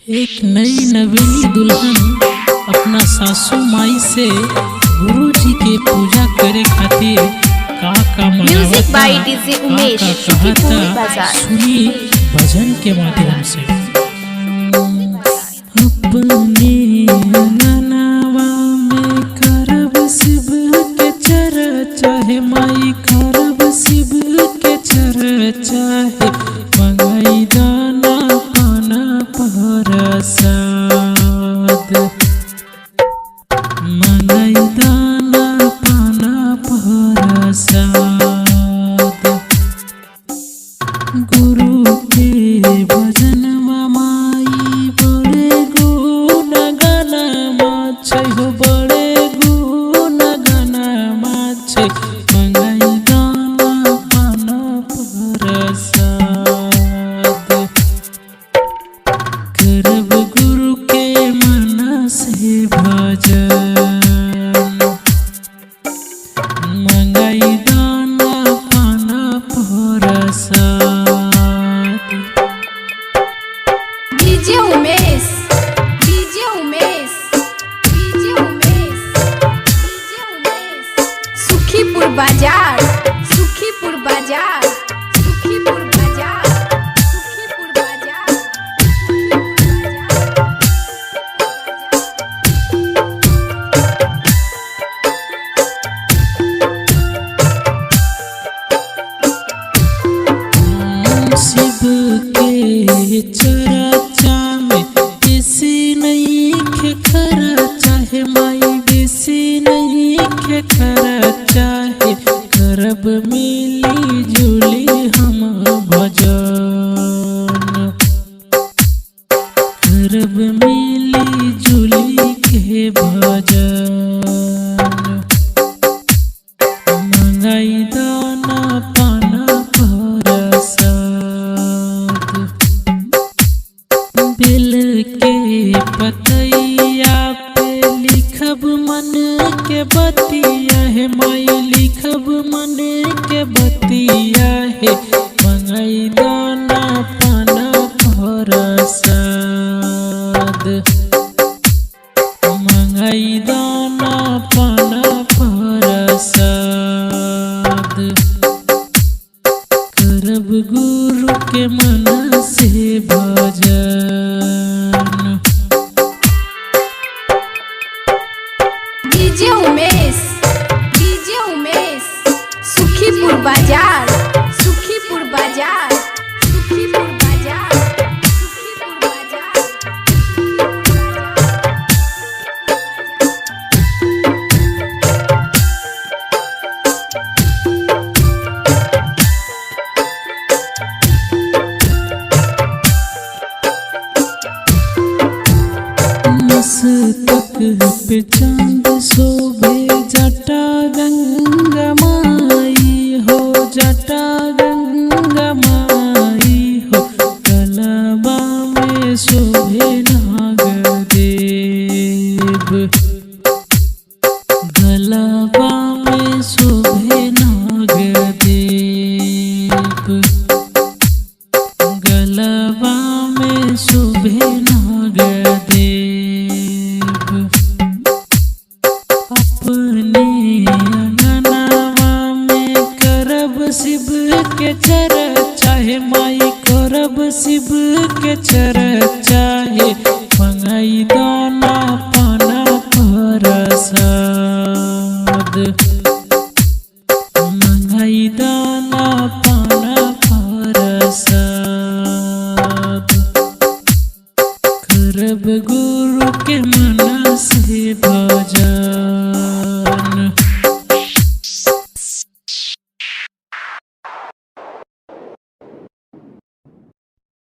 एक नई नवेली दुल्हन अपना सासू माई से गुरुजी के पूजा करे खातिर का म्यूजिक बाय डीजे उमेश सुनी भजन के माध्यम से। अपने अंगनवा में करब शिव के चर्चा है माई, करब शिव के चर्चा है, मंगाई दाना पाना प्रसाद, मंगाई दाना पाना प्रसाद। गुरु के भजन माई बड़े गुण गण माछे हो, बड़े गुण गण माछे, मंगाई दाना पाना प्रसाद। करब गुरु के मन से भजन, मंगाई दाना पाना प्रसाद। DJ Umesh, DJ Umesh, DJ Umesh, DJ Umesh, Sukhipur बाजार, सुखीपुर बाजार, सुखीपुर बाजार, सुखीपुर बाजार। शिव के चर्चा में बेसी नहीं खे खर्चा है माई, बेसी नहीं खे खर्चा है, करब मिली जुली हम भजन, करब मिली जुली के भजन, मंगाई दाना पाना प्रसाद। बेल के पतैया पे लिखब मन के बतिया है माई, लिखब मन के बतिया है, मंगाई दाना पाना प्रसाद, मंगाई दाना पाना प्रसाद। करब गुरु के मन से भजन। डीजे उमेश, डीजे उमेश, सुखीपुर बाजार, सुखीपुर बाजार, सुखीपुर बाजार, सुखीपुर बाजार। मस्तक पे चांद शोभे जटा गंगा माई हो, जटा गंगा माई हो, गलबा में शोभे नागदेव, गलबा में शोभे नागदेव, गलबा में शोभे नागदेव। अपने अंगनवा में करब शिव के चर्चा है माई, करब शिव के चर्चा है, मंगाई दाना पाना प्रसाद, मंगाई दाना पाना प्रसाद। करब गुरु के मन से भजन।